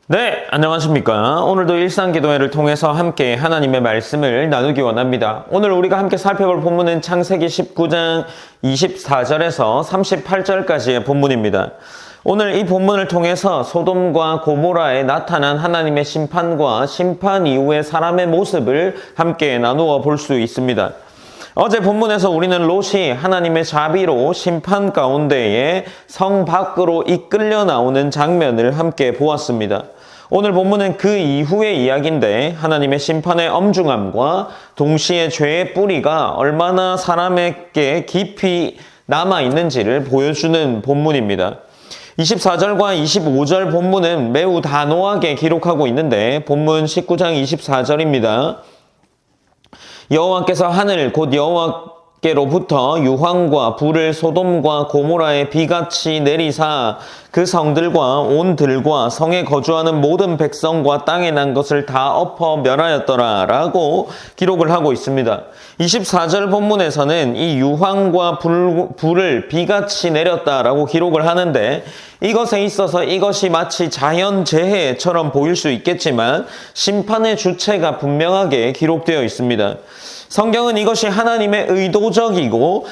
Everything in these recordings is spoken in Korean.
네, 안녕하십니까. 오늘도 일상기도회를 통해서 함께 하나님의 말씀을 나누기 원합니다. 오늘 우리가 함께 살펴볼 본문은 창세기 19장 24절에서 38절까지의 본문입니다. 오늘 이 본문을 통해서 소돔과 고모라에 나타난 하나님의 심판과 심판 이후의 사람의 모습을 함께 나누어 볼 수 있습니다. 어제 본문에서 우리는 롯이 하나님의 자비로 심판 가운데에 성 밖으로 이끌려 나오는 장면을 함께 보았습니다. 오늘 본문은 그 이후의 이야기인데 하나님의 심판의 엄중함과 동시에 죄의 뿌리가 얼마나 사람에게 깊이 남아있는지를 보여주는 본문입니다. 24절과 25절 본문은 매우 단호하게 기록하고 있는데 본문 19장 24절입니다. 여호와께서 하늘 곧 여호와께로부터 유황과 불을 소돔과 고모라에 비같이 내리사 그 성들과 온 들과 성에 거주하는 모든 백성과 땅에 난 것을 다 엎어 멸하였더라 라고 기록을 하고 있습니다. 24절 본문에서는 이 유황과 불을 비같이 내렸다라고 기록을 하는데 이것에 있어서 이것이 마치 자연재해처럼 보일 수 있겠지만 심판의 주체가 분명하게 기록되어 있습니다. 성경은 이것이 하나님의 의도적이고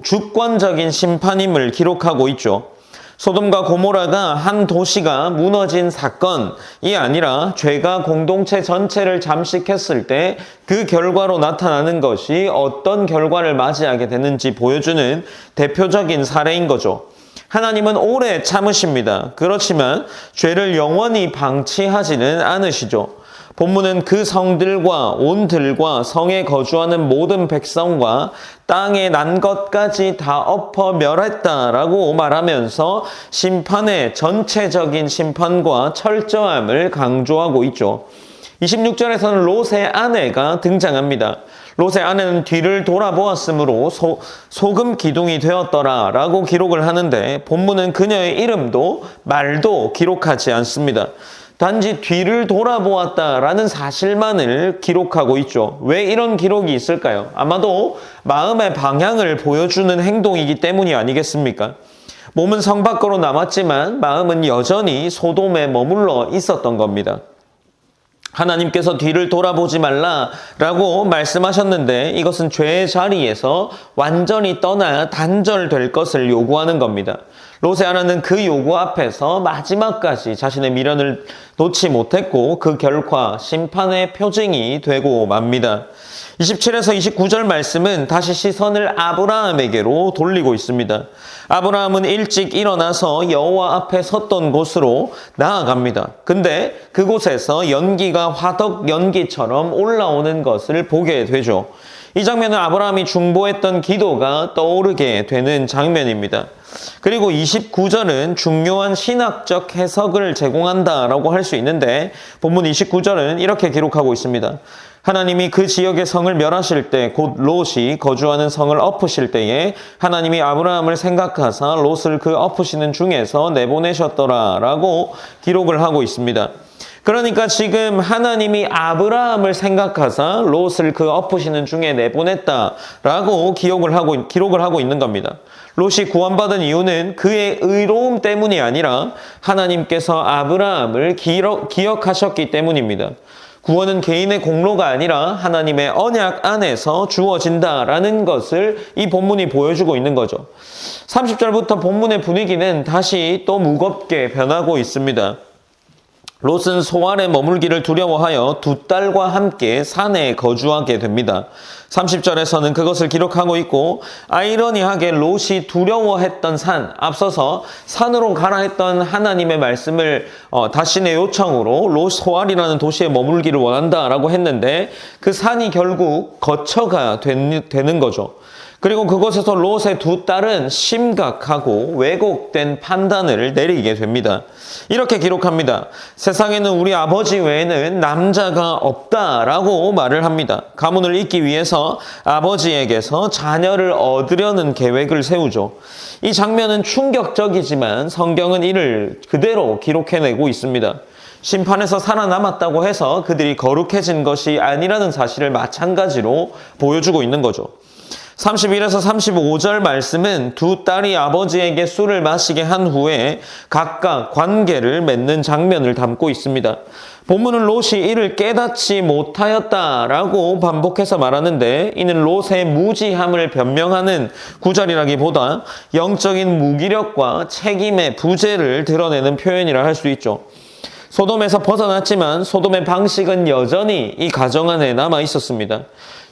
주권적인 심판임을 기록하고 있죠. 소돔과 고모라가 한 도시가 무너진 사건이 아니라 죄가 공동체 전체를 잠식했을 때 그 결과로 나타나는 것이 어떤 결과를 맞이하게 되는지 보여주는 대표적인 사례인 거죠. 하나님은 오래 참으십니다. 그렇지만 죄를 영원히 방치하지는 않으시죠. 본문은 그 성들과 온 들과 성에 거주하는 모든 백성과 땅에 난 것까지 다 엎어 멸했다라고 말하면서 심판의 전체적인 심판과 철저함을 강조하고 있죠. 26절에서는 롯의 아내가 등장합니다. 롯의 아내는 뒤를 돌아보았으므로 소금 기둥이 되었더라 라고 기록을 하는데 본문은 그녀의 이름도 말도 기록하지 않습니다. 단지 뒤를 돌아보았다라는 사실만을 기록하고 있죠. 왜 이런 기록이 있을까요? 아마도 마음의 방향을 보여주는 행동이기 때문이 아니겠습니까? 몸은 성 밖으로 남았지만 마음은 여전히 소돔에 머물러 있었던 겁니다. 하나님께서 뒤를 돌아보지 말라라고 말씀하셨는데 이것은 죄의 자리에서 완전히 떠나 단절될 것을 요구하는 겁니다. 롯의 아내는 그 요구 앞에서 마지막까지 자신의 미련을 놓지 못했고 그 결과 심판의 표징이 되고 맙니다. 27에서 29절 말씀은 다시 시선을 아브라함에게로 돌리고 있습니다. 아브라함은 일찍 일어나서 여호와 앞에 섰던 곳으로 나아갑니다. 근데 그곳에서 연기가 화덕 연기처럼 올라오는 것을 보게 되죠. 이 장면은 아브라함이 중보했던 기도가 떠오르게 되는 장면입니다. 그리고 29절은 중요한 신학적 해석을 제공한다라고 할 수 있는데 본문 29절은 이렇게 기록하고 있습니다. 하나님이 그 지역의 성을 멸하실 때 곧 롯이 거주하는 성을 엎으실 때에 하나님이 아브라함을 생각하사 롯을 그 엎으시는 중에서 내보내셨더라 라고 기록을 하고 있습니다. 그러니까 지금 하나님이 아브라함을 생각하사 롯을 그 엎으시는 중에 내보냈다라고 기록을 하고 있는 겁니다. 롯이 구원받은 이유는 그의 의로움 때문이 아니라 하나님께서 아브라함을 기억하셨기 때문입니다. 구원은 개인의 공로가 아니라 하나님의 언약 안에서 주어진다라는 것을 이 본문이 보여주고 있는 거죠. 30절부터 본문의 분위기는 다시 또 무겁게 변하고 있습니다. 롯은 소알에 머물기를 두려워하여 두 딸과 함께 산에 거주하게 됩니다. 30절에서는 그것을 기록하고 있고 아이러니하게 롯이 두려워했던 산, 앞서서 산으로 가라 했던 하나님의 말씀을 자신의 요청으로 롯 소알이라는 도시에 머물기를 원한다라고 했는데 그 산이 결국 거처가 되는 거죠. 그리고 그곳에서 롯의 두 딸은 심각하고 왜곡된 판단을 내리게 됩니다. 이렇게 기록합니다. 세상에는 우리 아버지 외에는 남자가 없다라고 말을 합니다. 가문을 잇기 위해서 아버지에게서 자녀를 얻으려는 계획을 세우죠. 이 장면은 충격적이지만 성경은 이를 그대로 기록해내고 있습니다. 심판에서 살아남았다고 해서 그들이 거룩해진 것이 아니라는 사실을 마찬가지로 보여주고 있는 거죠. 31에서 35절 말씀은 두 딸이 아버지에게 술을 마시게 한 후에 각각 관계를 맺는 장면을 담고 있습니다. 본문은 롯이 이를 깨닫지 못하였다라고 반복해서 말하는데, 이는 롯의 무지함을 변명하는 구절이라기보다 영적인 무기력과 책임의 부재를 드러내는 표현이라 할 수 있죠. 소돔에서 벗어났지만 소돔의 방식은 여전히 이 가정 안에 남아 있었습니다.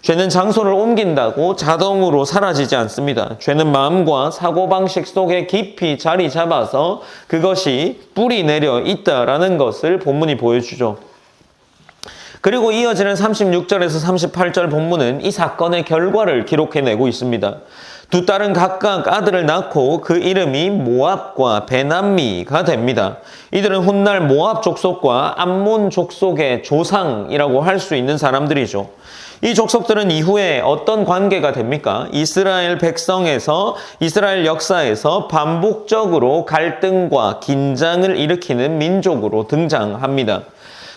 죄는 장소를 옮긴다고 자동으로 사라지지 않습니다. 죄는 마음과 사고방식 속에 깊이 자리 잡아서 그것이 뿌리 내려 있다라는 것을 본문이 보여주죠. 그리고 이어지는 36절에서 38절 본문은 이 사건의 결과를 기록해내고 있습니다. 두 딸은 각각 아들을 낳고 그 이름이 모압과 베남미가 됩니다. 이들은 훗날 모압 족속과 암몬 족속의 조상이라고 할 수 있는 사람들이죠. 이 족속들은 이후에 어떤 관계가 됩니까? 이스라엘 백성에서, 이스라엘 역사에서 반복적으로 갈등과 긴장을 일으키는 민족으로 등장합니다.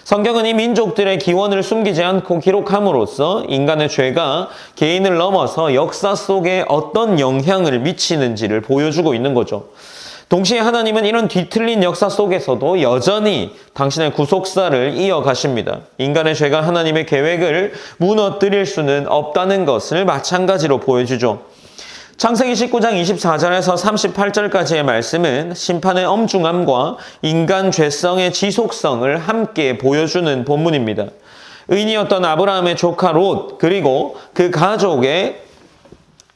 성경은 이 민족들의 기원을 숨기지 않고 기록함으로써 인간의 죄가 개인을 넘어서 역사 속에 어떤 영향을 미치는지를 보여주고 있는 거죠. 동시에 하나님은 이런 뒤틀린 역사 속에서도 여전히 당신의 구속사를 이어가십니다. 인간의 죄가 하나님의 계획을 무너뜨릴 수는 없다는 것을 마찬가지로 보여주죠. 창세기 19장 24절에서 38절까지의 말씀은 심판의 엄중함과 인간 죄성의 지속성을 함께 보여주는 본문입니다. 의인이었던 아브라함의 조카 롯, 그리고 그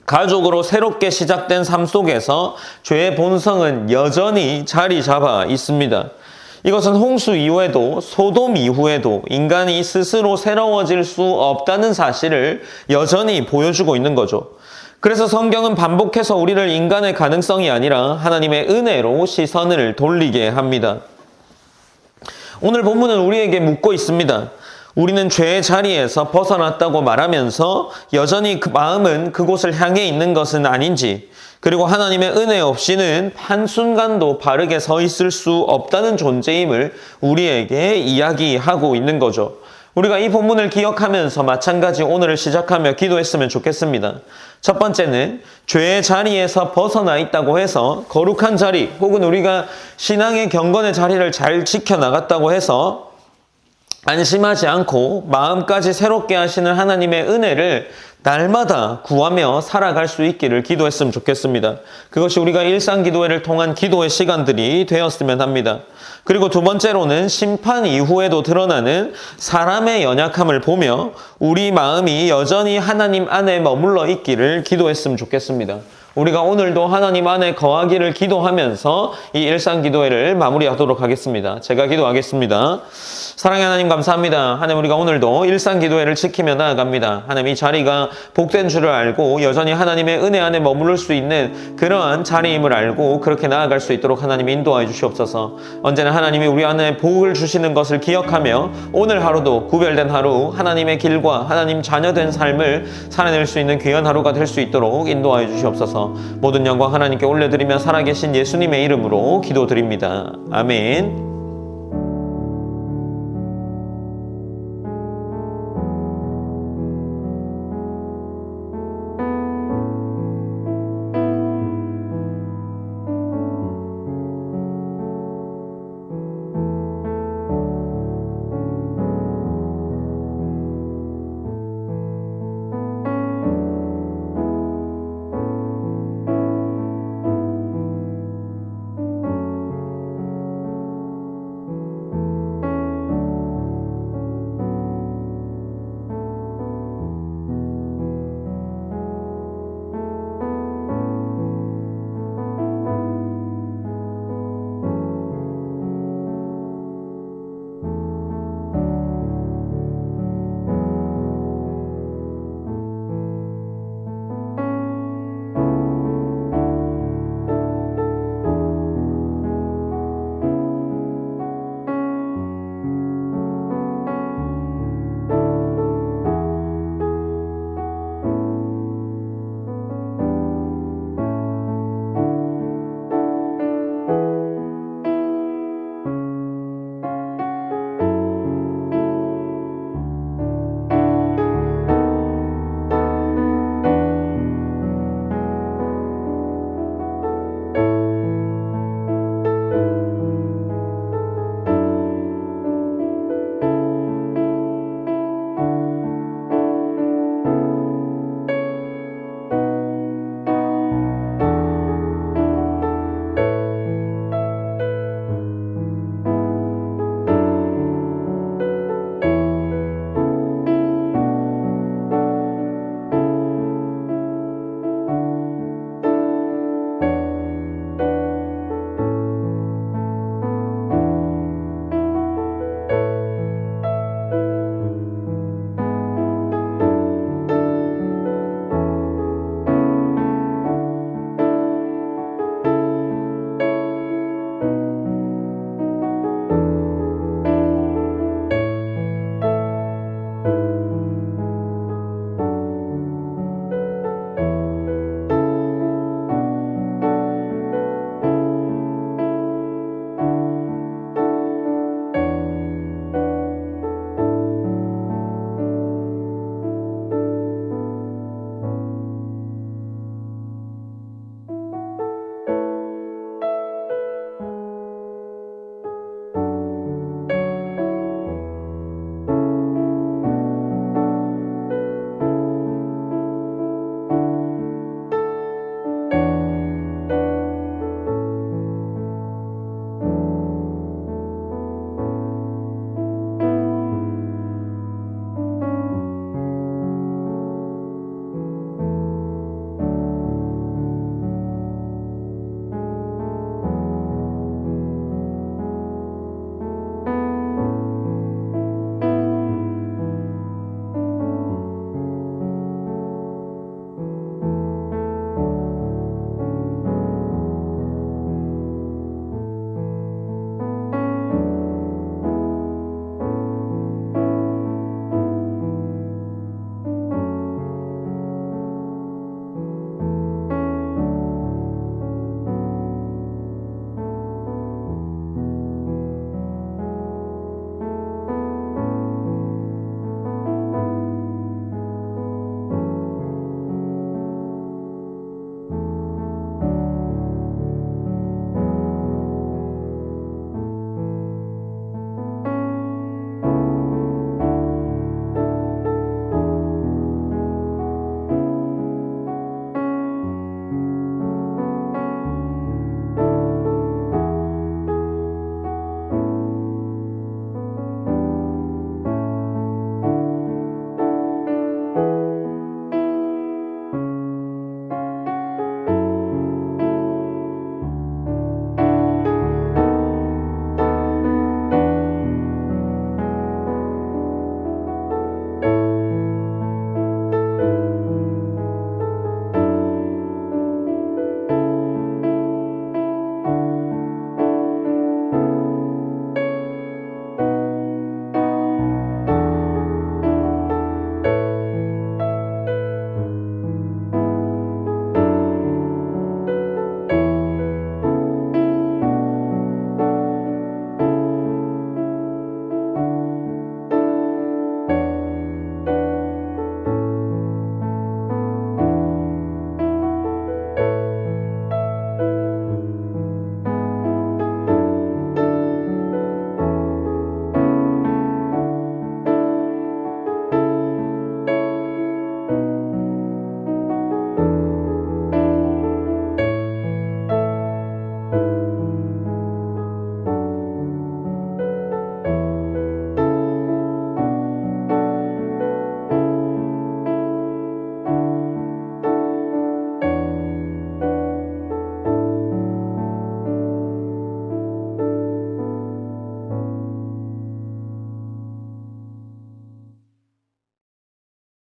가족으로 새롭게 시작된 삶 속에서 죄의 본성은 여전히 자리 잡아 있습니다. 이것은 홍수 이후에도 소돔 이후에도 인간이 스스로 새로워질 수 없다는 사실을 여전히 보여주고 있는 거죠. 그래서 성경은 반복해서 우리를 인간의 가능성이 아니라 하나님의 은혜로 시선을 돌리게 합니다. 오늘 본문은 우리에게 묻고 있습니다. 우리는 죄의 자리에서 벗어났다고 말하면서 여전히 그 마음은 그곳을 향해 있는 것은 아닌지, 그리고 하나님의 은혜 없이는 한순간도 바르게 서 있을 수 없다는 존재임을 우리에게 이야기하고 있는 거죠. 우리가 이 본문을 기억하면서 마찬가지 오늘을 시작하며 기도했으면 좋겠습니다. 첫 번째는 죄의 자리에서 벗어나 있다고 해서 거룩한 자리, 혹은 우리가 신앙의 경건의 자리를 잘 지켜나갔다고 해서 안심하지 않고 마음까지 새롭게 하시는 하나님의 은혜를 날마다 구하며 살아갈 수 있기를 기도했으면 좋겠습니다. 그것이 우리가 일상기도회를 통한 기도의 시간들이 되었으면 합니다. 그리고 두 번째로는 심판 이후에도 드러나는 사람의 연약함을 보며 우리 마음이 여전히 하나님 안에 머물러 있기를 기도했으면 좋겠습니다. 우리가 오늘도 하나님 안에 거하기를 기도하면서 이 일상기도회를 마무리하도록 하겠습니다. 제가 기도하겠습니다. 사랑의 하나님 감사합니다. 하나님, 우리가 오늘도 일상기도회를 지키며 나아갑니다. 하나님, 이 자리가 복된 줄을 알고 여전히 하나님의 은혜 안에 머무를 수 있는 그러한 자리임을 알고 그렇게 나아갈 수 있도록 하나님 인도하여 주시옵소서. 언제나 하나님이 우리 안에 복을 주시는 것을 기억하며 오늘 하루도 구별된 하루, 하나님의 길과 하나님 자녀된 삶을 살아낼 수 있는 귀한 하루가 될 수 있도록 인도하여 주시옵소서. 모든 영광 하나님께 올려드리며 살아계신 예수님의 이름으로 기도드립니다. 아멘.